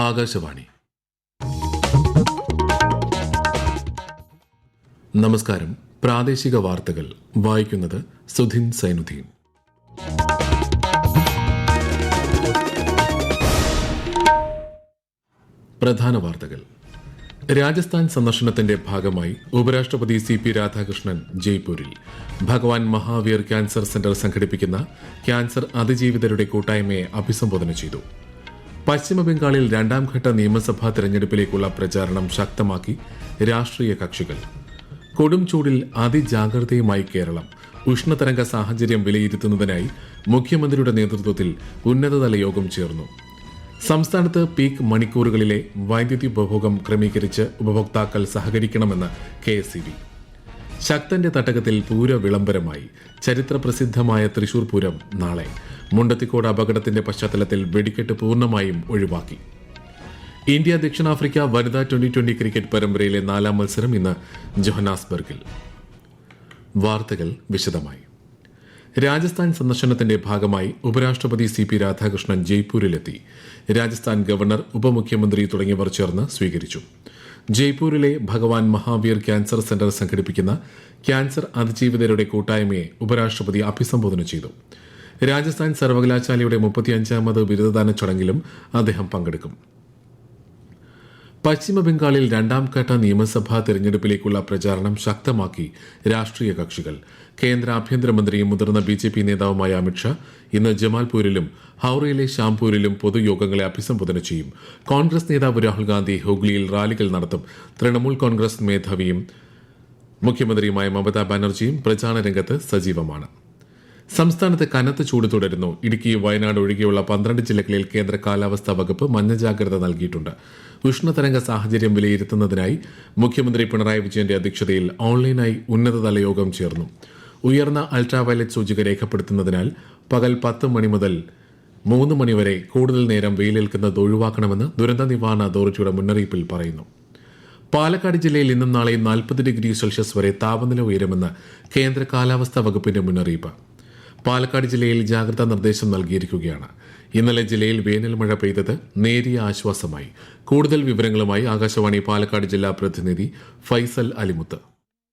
ആകാശവാണി. നമസ്കാരം. പ്രാദേശിക വാർത്തകൾ വായിക്കുന്നത് സുധിൻ സൈനുദ്ദീൻ. പ്രധാന വാർത്തകൾ. രാജസ്ഥാൻ സന്ദർശനത്തിന്റെ ഭാഗമായി ഉപരാഷ്ട്രപതി CP രാധാകൃഷ്ണൻ ജയ്പൂരിൽ. ഭഗവാൻ മഹാവീർ ക്യാൻസർ സെന്റർ സംഘടിപ്പിക്കുന്ന ക്യാൻസർ അതിജീവിതരുടെ കൂട്ടായ്മയെ അഭിസംബോധന ചെയ്തു. പശ്ചിമബംഗാളിൽ രണ്ടാംഘട്ട നിയമസഭാ തെരഞ്ഞെടുപ്പിലേക്കുള്ള പ്രചാരണം ശക്തമാക്കി രാഷ്ട്രീയ കക്ഷികൾ. കൊടും ചൂടിൽ അതിജാഗ്രതയുമായി കേരളം. ഉഷ്ണതരംഗ സാഹചര്യം വിലയിരുത്തുന്നതിനായി മുഖ്യമന്ത്രിയുടെ നേതൃത്വത്തിൽ ഉന്നതതല യോഗം ചേർന്നു. സംസ്ഥാനത്ത് പീക്ക് മണിക്കൂറുകളിലെ വൈദ്യുതി ഉപഭോഗം ക്രമീകരിച്ച് ഉപഭോക്താക്കൾ സഹകരിക്കണമെന്ന് KSEB. ശക്തന്റെ തട്ടകത്തിൽ പൂര വിളംബരമായി. ചരിത്രപ്രസിദ്ധമായ തൃശൂർ പൂരം നാളെ. മുണ്ടത്തിക്കോട് അപകടത്തിന്റെ പശ്ചാത്തലത്തിൽ വെടിക്കെട്ട് പൂർണ്ണമായും ഒഴിവാക്കി. ഇന്ത്യ ദക്ഷിണാഫ്രിക്ക വനിതാ T20 ക്രിക്കറ്റ് പരമ്പരയിലെ 4ാം മത്സരം ഇന്ന് ജോഹന്നാസ്ബർഗിൽ. വാർത്തകൾ വിശദമായി. രാജസ്ഥാൻ സന്ദർശനത്തിന്റെ ഭാഗമായി ഉപരാഷ്ട്രപതി CP രാധാകൃഷ്ണൻ ജയ്പൂരിലെത്തി. രാജസ്ഥാൻ ഗവർണർ, ഉപമുഖ്യമന്ത്രി തുടങ്ങിയവർ ചേർന്ന് സ്വീകരിച്ചു. ജയ്പൂരിലെ ഭഗവാൻ മഹാവീർ ക്യാൻസർ സെന്റർ സംഘടിപ്പിക്കുന്ന ക്യാൻസർ അതിജീവിതരുടെ കൂട്ടായ്മയെ ഉപരാഷ്ട്രപതി അഭിസംബോധന ചെയ്തു. രാജസ്ഥാൻ സർവകലാശാലയുടെ 35ാമത് ബിരുദദാന ചടങ്ങിലും അദ്ദേഹം പങ്കെടുക്കും. പശ്ചിമബംഗാളിൽ രണ്ടാംഘട്ട നിയമസഭാ തെരഞ്ഞെടുപ്പിലേക്കുള്ള പ്രചാരണം ശക്തമാക്കി രാഷ്ട്രീയ കക്ഷികൾ. കേന്ദ്ര ആഭ്യന്തരമന്ത്രിയും മുതിർന്ന BJP നേതാവുമായ അമിത്ഷാ ഇന്ന് ജമാൽപൂരിലും ഹൌറയിലെ ഷാംപൂരിലും പൊതുയോഗങ്ങളെ അഭിസംബോധന ചെയ്യും. കോൺഗ്രസ് നേതാവ് രാഹുൽ ഗാന്ധി ഹുഗ്ലിയിൽ റാലികൾ നടത്തും. തൃണമൂൽ കോൺഗ്രസ് മേധാവിയും മുഖ്യമന്ത്രിയുമായ മമതാ ബാനർജിയും പ്രചാരണ രംഗത്ത് സജീവമാണ്. സംസ്ഥാനത്ത് കനത്ത ചൂട് തുടരുന്നു. ഇടുക്കി, വയനാട് ഒഴികെയുള്ള 12 ജില്ലകളിൽ കേന്ദ്ര കാലാവസ്ഥാ വകുപ്പ് മഞ്ഞ ജാഗ്രത നൽകിയിട്ടുണ്ട്. ഉഷ്ണതരംഗ സാഹചര്യം വിലയിരുത്തുന്നതിനായി മുഖ്യമന്ത്രി പിണറായി വിജയന്റെ അധ്യക്ഷതയിൽ ഓൺലൈനായി ഉന്നതതല യോഗം ചേർന്നു. ഉയർന്ന അൾട്രാവയലറ്റ് സൂചിക രേഖപ്പെടുത്തുന്നതിനാൽ പകൽ 10 മണി മുതൽ 3 മണി വരെ കൂടുതൽ നേരം വെയിലേൽക്കുന്നത് ഒഴിവാക്കണമെന്ന് ദുരന്ത നിവാരണ അതോറിറ്റിയുടെ മുന്നറിയിപ്പിൽ പറയുന്നു. പാലക്കാട് ജില്ലയിൽ ഇന്നും നാളെയും 40 ഡിഗ്രി സെൽഷ്യസ് വരെ താപനില ഉയരുമെന്ന് കേന്ദ്ര കാലാവസ്ഥാ വകുപ്പിന്റെ മുന്നറിയിപ്പ്. പാലക്കാട് ജില്ലയിൽ ജാഗ്രതാ നിർദ്ദേശം നൽകിയിരിക്കുകയാണ്. ഇന്നലെ ജില്ലയിൽ വേനൽ മഴ പെയ്തത് നേരിയ ആശ്വാസമായി. കൂടുതൽ വിവരങ്ങളുമായി ആകാശവാണി പാലക്കാട് ജില്ലാ പ്രതിനിധി ഫൈസൽ അലിമുത്ത്.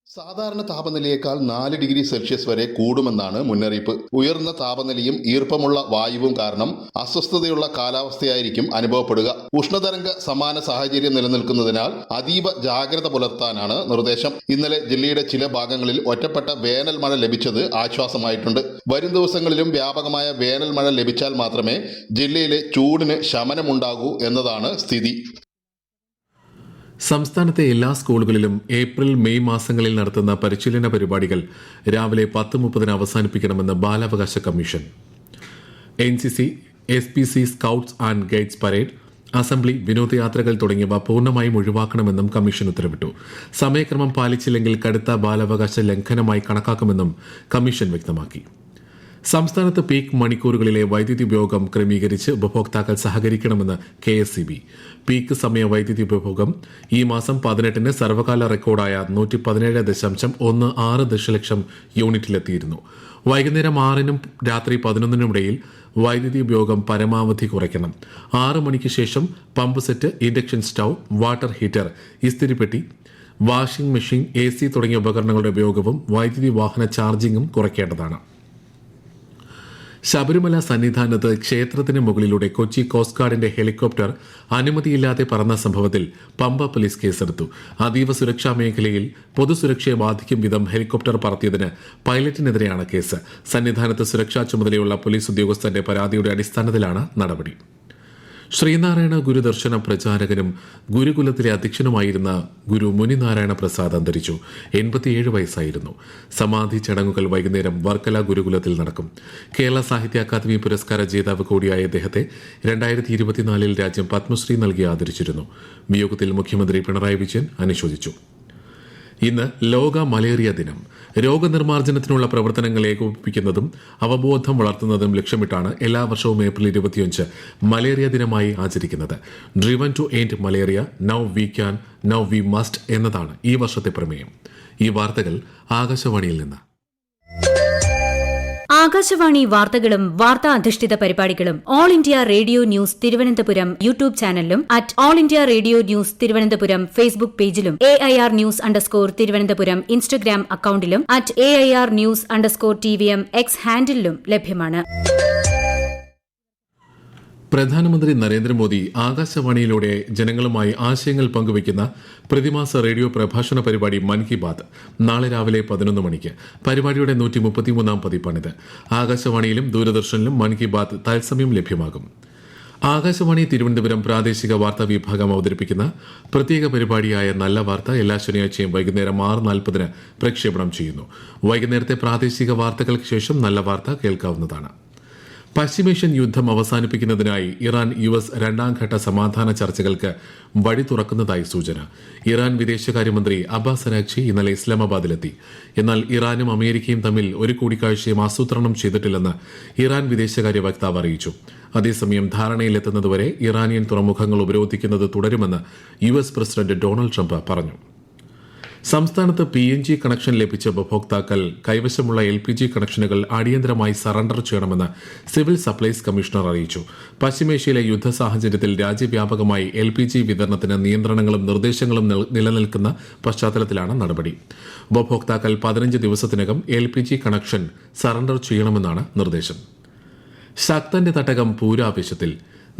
സാധാരണ താപനിലയേക്കാൾ 4 ഡിഗ്രി സെൽഷ്യസ് വരെ കൂടുമെന്നാണ് മുന്നറിയിപ്പ്. ഉയർന്ന താപനിലയും ഈർപ്പമുള്ള വായുവും കാരണം അസ്വസ്ഥതയുള്ള കാലാവസ്ഥയായിരിക്കും അനുഭവപ്പെടുക. ഉഷ്ണതരംഗ സമാന സാഹചര്യം നിലനിൽക്കുന്നതിനാൽ അതീവ ജാഗ്രത പുലർത്താനാണ് നിർദ്ദേശം. ഇന്നലെ ജില്ലയുടെ ചില ഭാഗങ്ങളിൽ ഒറ്റപ്പെട്ട വേനൽ മഴ ലഭിച്ചത് ആശ്വാസമായിട്ടുണ്ട്. വരും ദിവസങ്ങളിലും വ്യാപകമായ വേനൽ മഴ ലഭിച്ചാൽ മാത്രമേ ജില്ലയിലെ ചൂടിന് ശമനമുണ്ടാകൂ എന്നതാണ് സ്ഥിതി. സംസ്ഥാനത്തെ എല്ലാ സ്കൂളുകളിലും ഏപ്രിൽ, മെയ് മാസങ്ങളിൽ നടത്തുന്ന പരിശീലന പരിപാടികൾ രാവിലെ 10:30 അവസാനിപ്പിക്കണമെന്ന് ബാലാവകാശ commission. NCC, SPC, scouts and guides parade, assembly, വിനോദയാത്രകൾ തുടങ്ങിയവ പൂർണ്ണമായും ഒഴിവാക്കണമെന്നും കമ്മീഷൻ ഉത്തരവിട്ടു. സമയക്രമം പാലിച്ചില്ലെങ്കിൽ കടുത്ത ബാലാവകാശ ലംഘനമായി കണക്കാക്കുമെന്നും കമ്മീഷൻ വ്യക്തമാക്കി. സംസ്ഥാനത്ത് പീക്ക് മണിക്കൂറുകളിലെ വൈദ്യുതി ഉപയോഗം ക്രമീകരിച്ച് ഉപഭോക്താക്കൾ സഹകരിക്കണമെന്ന് KSEB. പീക്ക് സമയ വൈദ്യുതി ഉപഭോഗം ഈ മാസം 18-ന് സർവകാല റെക്കോർഡായ 117.16 ദശലക്ഷം യൂണിറ്റിലെത്തിയിരുന്നു. വൈകുന്നേരം 6-നും രാത്രി 11-നും ഇടയിൽ വൈദ്യുതി ഉപയോഗം പരമാവധി കുറയ്ക്കണം. 6 മണിക്ക് ശേഷം pump set, induction stove, water heater, ഇസ്തിരിപ്പെട്ടി, വാഷിംഗ് മെഷീൻ, AC തുടങ്ങിയ ഉപകരണങ്ങളുടെ ഉപയോഗവും വൈദ്യുതി വാഹന ചാർജിംഗും കുറയ്ക്കേണ്ടതാണ്. ശബരിമല സന്നിധാനത്ത് ക്ഷേത്രത്തിന് മുകളിലൂടെ കൊച്ചി കോസ്റ്റ് ഗാർഡിന്റെ ഹെലികോപ്റ്റർ അനുമതിയില്ലാതെ പറന്ന സംഭവത്തിൽ പമ്പ പോലീസ് കേസെടുത്തു. അതീവ സുരക്ഷാ മേഖലയിൽ പൊതുസുരക്ഷയെ ബാധിക്കും വിധം ഹെലികോപ്റ്റർ പറത്തിയതിന് പൈലറ്റിനെതിരെയാണ് കേസ്. സന്നിധാനത്ത് സുരക്ഷാ ചുമതലയുള്ള പോലീസ് ഉദ്യോഗസ്ഥന്റെ പരാതിയുടെ അടിസ്ഥാനത്തിലാണ് നടപടി. ശ്രീനാരായണ ഗുരുദർശന പ്രചാരകനും ഗുരുകുലത്തിലെ അധ്യക്ഷനുമായിരുന്ന ഗുരു മുനിനാരായണ പ്രസാദ് അന്തരിച്ചു. 87 വയസ്സായിരുന്നു. സമാധി ചടങ്ങുകൾ വൈകുന്നേരം വർക്കല ഗുരുകുലത്തിൽ നടക്കും. കേരള സാഹിത്യ അക്കാദമി പുരസ്കാര ജേതാവ് കൂടിയായ ഇദ്ദേഹത്തെ 2024 രാജ്യം പത്മശ്രീ നൽകി ആദരിച്ചിരുന്നു. വിയോഗത്തിൽ മുഖ്യമന്ത്രി പിണറായി വിജയൻ അനുശോചിച്ചു. ഇന്ന് ലോക മലേറിയ ദിനം. രോഗനിർമ്മാർജ്ജനത്തിനുള്ള പ്രവർത്തനങ്ങൾ ഏകോപിപ്പിക്കുന്നതും അവബോധം വളർത്തുന്നതും ലക്ഷ്യമിട്ടാണ് എല്ലാ വർഷവും ഏപ്രിൽ 25 മലേറിയ ദിനമായി ആചരിക്കുന്നത്. Driven to end malaria, now we can, now we must എന്നതാണ് ഈ വർഷത്തെ പ്രമേയം. ഈ വാർത്തകൾ ആകാശവാണിയിൽ നിന്ന്. ആകാശവാണി വാർത്തകളും വാർത്താ അധിഷ്ഠിത പരിപാടികളും all India radio news Thiruvananthapuram YouTube ചാനലിലും at all India radio news Thiruvananthapuram Facebook പേജിലും AIR ന്യൂസ് _തിരുവനന്തപുരം ഇൻസ്റ്റഗ്രാം അക്കൌണ്ടിലും at AIR news _TVM X ഹാൻഡിലും ലഭ്യമാണ്. പ്രധാനമന്ത്രി നരേന്ദ്രമോദി ആകാശവാണിയിലൂടെ ജനങ്ങളുമായി ആശയങ്ങൾ പങ്കുവയ്ക്കുന്ന പ്രതിമാസ റേഡിയോ പ്രഭാഷണ പരിപാടി മൻ കി ബാത് നാളെ രാവിലെ 11 മണിക്ക്. പരിപാടിയുടെ 133-ാം പതിപ്പാണിത്. ആകാശവാണിയിലും ദൂരദർശനിലും മൻ കി ബാത് തത്സമയം ലഭ്യമാകും. ആകാശവാണി തിരുവനന്തപുരം പ്രാദേശിക വാർത്താ വിഭാഗം അവതരിപ്പിക്കുന്ന പ്രത്യേക പരിപാടിയായ നല്ല വാർത്ത എല്ലാ ശനിയാഴ്ചയും വൈകുന്നേരം 6:40 പ്രക്ഷേപണം ചെയ്യുന്നു. വൈകുന്നേരത്തെ പ്രാദേശിക വാർത്തകൾക്ക് ശേഷം നല്ല വാർത്ത കേൾക്കാവുന്നതാണ്. പശ്ചിമേഷ്യൻ യുദ്ധം അവസാനിപ്പിക്കുന്നതിനായി ഇറാൻ US രണ്ടാംഘട്ട സമാധാന ചർച്ചകൾക്ക് വഴി തുറക്കുന്നതായി സൂചന. ഇറാൻ വിദേശകാര്യമന്ത്രി അബ്ബാസ് അരാഗ്ചി ഇന്നലെ ഇസ്ലാമാബാദിലെത്തി. എന്നാൽ ഇറാനും അമേരിക്കയും തമ്മിൽ ഒരു കൂടിക്കാഴ്ചയും ആസൂത്രണം ചെയ്തിട്ടില്ലെന്ന് ഇറാൻ വിദേശകാര്യ വക്താവ് അറിയിച്ചു. അതേസമയം ധാരണയിലെത്തുന്നതുവരെ ഇറാനിയൻ തുറമുഖങ്ങൾ ഉപരോധിക്കുന്നത് തുടരുമെന്ന് US പ്രസിഡന്റ് ഡൊണാൾഡ് ട്രംപ് പറഞ്ഞു. സംസ്ഥാനത്ത് PNG കണക്ഷൻ ലഭിച്ച ഉപഭോക്താക്കൾ കൈവശമുള്ള LPG കണക്ഷനുകൾ അടിയന്തരമായി സറണ്ടർ ചെയ്യണമെന്ന് സിവിൽ സപ്ലൈസ് കമ്മീഷണർ അറിയിച്ചു. പശ്ചിമേഷ്യയിലെ യുദ്ധ സാഹചര്യത്തിൽ രാജ്യവ്യാപകമായി LPG വിതരണത്തിന് നിയന്ത്രണങ്ങളും നിർദ്ദേശങ്ങളും നിലനിൽക്കുന്ന പശ്ചാത്തലത്തിലാണ് നടപടി. ഉപഭോക്താക്കൾ 15 ദിവസത്തിനകം LPG കണക്ഷൻ സറണ്ടർ ചെയ്യണമെന്നാണ് നിർദ്ദേശം. ശക്തന്റെ തട്ടകം പൂരാവേശത്തിൽ.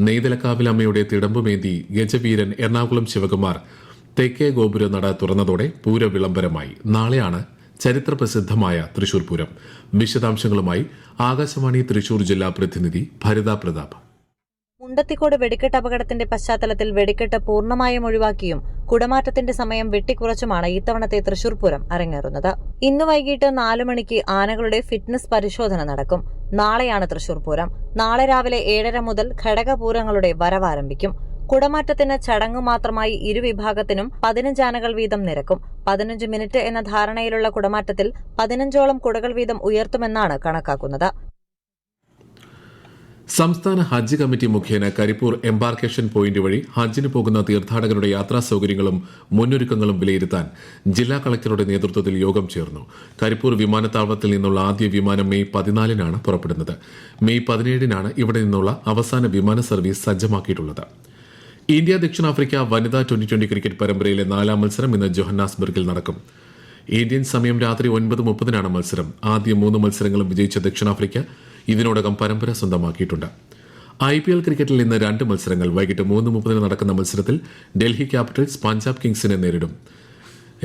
നെയ്തലക്കാവിലമ്മയുടെ തിടമ്പുമേന്തി ഗജവീരൻ എറണാകുളം ശിവകുമാർ തെക്കേ ഗോപുര നട തുറന്നതോടെ പൂര വിളംബരമായി. നാളെയാണ് ചരിത്രപ്രസിദ്ധമായ തൃശൂർ പൂരം. വിശദാംശങ്ങളുമായി ആകാശവാണി തൃശൂർ ജില്ലാ പ്രതിനിധി ഭരിത പ്രതാപ്. മുണ്ടത്തിക്കോട് വെടിക്കെട്ട് അപകടത്തിന്റെ പശ്ചാത്തലത്തിൽ വെടിക്കെട്ട് പൂർണ്ണമായും ഒഴിവാക്കിയും കുടമാറ്റത്തിന്റെ സമയം വെട്ടിക്കുറച്ചുമാണ് ഇത്തവണത്തെ തൃശൂർ പൂരം അരങ്ങേറുന്നത്. ഇന്ന് വൈകിട്ട് 4 മണിക്ക് ആനകളുടെ ഫിറ്റ്നസ് പരിശോധന നടക്കും. നാളെയാണ് തൃശൂർ പൂരം. നാളെ രാവിലെ 7:30 മുതൽ ഘടകപൂരങ്ങളുടെ വരവാരംഭിക്കും. കുടമാറ്റത്തിന് ചടങ്ങ് മാത്രമായി ഇരുവിഭാഗത്തിനും 15 ആനകൾ വീതം നിരക്കും. 15 മിനിറ്റ് എന്ന ധാരണയിലുള്ള കുടമാറ്റത്തിൽ 15ഓളം കുടകൾ വീതം ഉയർത്തുമെന്നാണ് കണക്കാക്കുന്നത്. സംസ്ഥാന ഹജ്ജ് കമ്മിറ്റി മുഖേന കരിപ്പൂർ എംബാർക്കേഷൻ പോയിന്റ് വഴി ഹജ്ജിന് പോകുന്ന തീർത്ഥാടകരുടെ യാത്രാ സൌകര്യങ്ങളും മുന്നൊരുക്കങ്ങളും വിലയിരുത്താൻ ജില്ലാ കളക്ടറുടെ നേതൃത്വത്തിൽ യോഗം ചേർന്നു. കരിപ്പൂർ വിമാനത്താവളത്തിൽ നിന്നുള്ള ആദ്യ വിമാനം മെയ് 14-നാണ് പുറപ്പെടുന്നത്. മെയ് 17-നാണ് ഇവിടെ നിന്നുള്ള അവസാന വിമാന സർവീസ് സജ്ജമാക്കിയിട്ടുള്ളത്. ഇന്ത്യ ദക്ഷിണാഫ്രിക്ക വനിതാ 2020 ക്രിക്കറ്റ് പരമ്പരയിലെ 4ാം മത്സരം ഇന്ന് ജോഹന്നാസ്ബർഗിൽ നടക്കും. ഇന്ത്യൻ സമയം രാത്രി 9:30-നാണ് മത്സരം. ആദ്യ 3 മത്സരങ്ങളും വിജയിച്ച ദക്ഷിണാഫ്രിക്ക ഇതിനോടകം പരമ്പര സ്വന്തമാക്കിയിട്ടുണ്ട്. IPL ക്രിക്കറ്റിൽ ഇന്ന് 2 മത്സരങ്ങൾ. വൈകിട്ട് 3:30 നടക്കുന്ന മത്സരത്തിൽ ഡൽഹി ക്യാപിറ്റൽസ് പഞ്ചാബ് കിങ്സിനെ നേരിടും.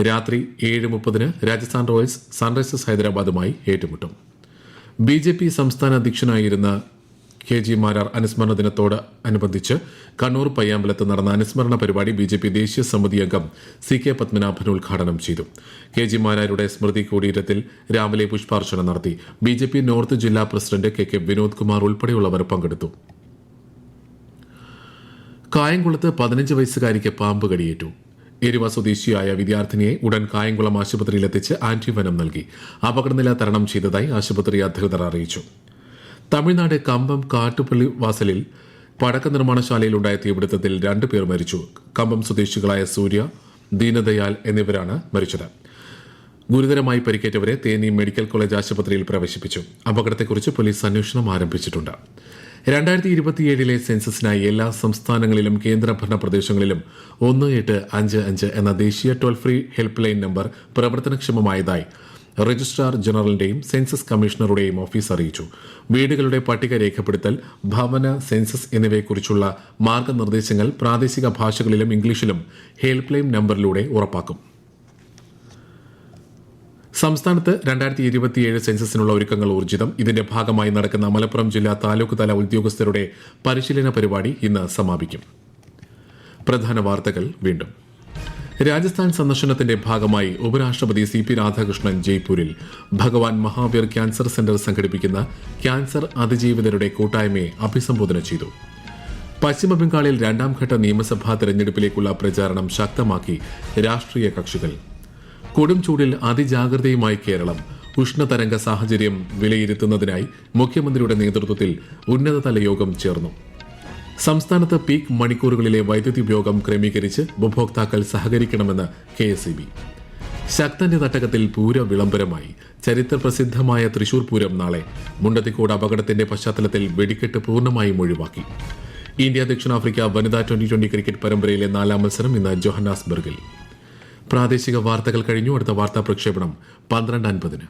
രാത്രി 7:30 രാജസ്ഥാൻ റോയൽസ് സൺറൈസേഴ്സ് ഹൈദരാബാദുമായി ഏറ്റുമുട്ടും. BJP സംസ്ഥാന അധ്യക്ഷനായിരുന്ന KG മാരാർ അനുസ്മരണ ദിനത്തോടനുബന്ധിച്ച് കണ്ണൂർ പയ്യാമ്പലത്ത് നടന്ന അനുസ്മരണ പരിപാടി BJP ദേശീയ സമിതി അംഗം CK പത്മനാഭൻ ഉദ്ഘാടനം ചെയ്തു. KG മാരാരുടെ സ്മൃതി കുടീരത്തിൽ രാവിലെ പുഷ്പാർച്ചന നടത്തി. BJP നോർത്ത് ജില്ലാ പ്രസിഡന്റ് KK വിനോദ് കുമാർ ഉൾപ്പെടെയുള്ളവർ പങ്കെടുത്തു. കായംകുളത്ത് 15 വയസ്സുകാരിക്ക് പാമ്പ് കടിയേറ്റു. എരുവ സ്വദേശിയായ വിദ്യാർത്ഥിനിയെ ഉടൻ കായംകുളം ആശുപത്രിയിലെത്തിച്ച് ആന്റിവെനം നൽകി. അപകടനില തരണം ചെയ്തതായി ആശുപത്രി അധികൃതർ അറിയിച്ചു. തമിഴ്നാട് കമ്പം കാട്ടുപള്ളി വാസലിൽ പടക്ക നിർമ്മാണശാലയിലുണ്ടായ തീപിടുത്തത്തിൽ 2 പേർ മരിച്ചു. കമ്പം സ്വദേശികളായ സൂര്യ, ദീനദയാൽ എന്നിവരാണ് മരിച്ചത്. ഗുരുതരമായി പരിക്കേറ്റവരെ തേനി മെഡിക്കൽ കോളേജ് ആശുപത്രിയിൽ പ്രവേശിപ്പിച്ചു. അപകടത്തെക്കുറിച്ച് പോലീസ് അന്വേഷണം ആരംഭിച്ചിട്ടുണ്ട്. 2027 സെൻസസിനായി എല്ലാ സംസ്ഥാനങ്ങളിലും കേന്ദ്രഭരണ പ്രദേശങ്ങളിലും 1855 എന്ന ദേശീയ toll free helpline number പ്രവർത്തനക്ഷമമായതായി രജിസ്ട്രാർ ജനറലിന്റെയും സെൻസസ് കമ്മീഷണറുടെയും ഓഫീസ് അറിയിച്ചു. വീടുകളുടെ പട്ടിക രേഖപ്പെടുത്തൽ, ഭവന സെൻസസ് എന്നിവയെക്കുറിച്ചുള്ള മാർഗനിർദ്ദേശങ്ങൾ പ്രാദേശിക ഭാഷകളിലും ഇംഗ്ലീഷിലും ഹെൽപ്പ് ലൈൻ നമ്പറിലൂടെ ഉറപ്പാക്കും. സംസ്ഥാനത്ത് 2027 സെൻസസിനുള്ള ഒരുക്കങ്ങൾ ഊർജിതം. ഇതിന്റെ ഭാഗമായി നടക്കുന്ന മലപ്പുറം ജില്ലാ താലൂക്ക് തല ഉദ്യോഗസ്ഥരുടെ പരിശീലന പരിപാടി ഇന്ന് സമാപിക്കും. പ്രധാന വാർത്തകൾ വീണ്ടും. രാജസ്ഥാൻ സന്ദർശനത്തിന്റെ ഭാഗമായി ഉപരാഷ്ട്രപതി CP രാധാകൃഷ്ണൻ ജയ്പൂരിൽ ഭഗവാൻ മഹാവീർ ക്യാൻസർ സെന്റർ സംഘടിപ്പിക്കുന്ന ക്യാൻസർ അതിജീവിതരുടെ കൂട്ടായ്മയെ അഭിസംബോധന ചെയ്തു. പശ്ചിമബംഗാളിൽ 2ാം ഘട്ട നിയമസഭാ തെരഞ്ഞെടുപ്പിലേക്കുള്ള പ്രചാരണം ശക്തമാക്കി രാഷ്ട്രീയ കക്ഷികൾ. കൊടും ചൂടിൽ അതിജാഗ്രതയുമായി കേരളം. ഉഷ്ണതരംഗ സാഹചര്യം വിലയിരുത്തുന്നതിനായി മുഖ്യമന്ത്രിയുടെ നേതൃത്വത്തിൽ ഉന്നതതല യോഗം ചേർന്നു. സംസ്ഥാനത്ത് പീക്ക് മണിക്കൂറുകളിലെ വൈദ്യുതി ഉപയോഗം ക്രമീകരിച്ച് ഉപഭോക്താക്കൾ സഹകരിക്കണമെന്ന് KSEB. ശക്തന്റെ തട്ടകത്തിൽ പൂര വിളംബരമായി. ചരിത്ര പ്രസിദ്ധമായ തൃശൂർ പൂരം നാളെ. മുണ്ടത്തിക്കോട് അപകടത്തിന്റെ പശ്ചാത്തലത്തിൽ വെടിക്കെട്ട് പൂർണ്ണമായും ഒഴിവാക്കി. ഇന്ത്യ ദക്ഷിണാഫ്രിക്ക വനിതാ 2020 ക്രിക്കറ്റ് പരമ്പരയിലെ 4ാം മത്സരം ഇന്ന് ജോഹന്നാസ്ബർഗിൽ. പ്രാദേശിക വാർത്തകൾ കഴിഞ്ഞു. അടുത്ത വാർത്താ പ്രക്ഷേപണം 12:50.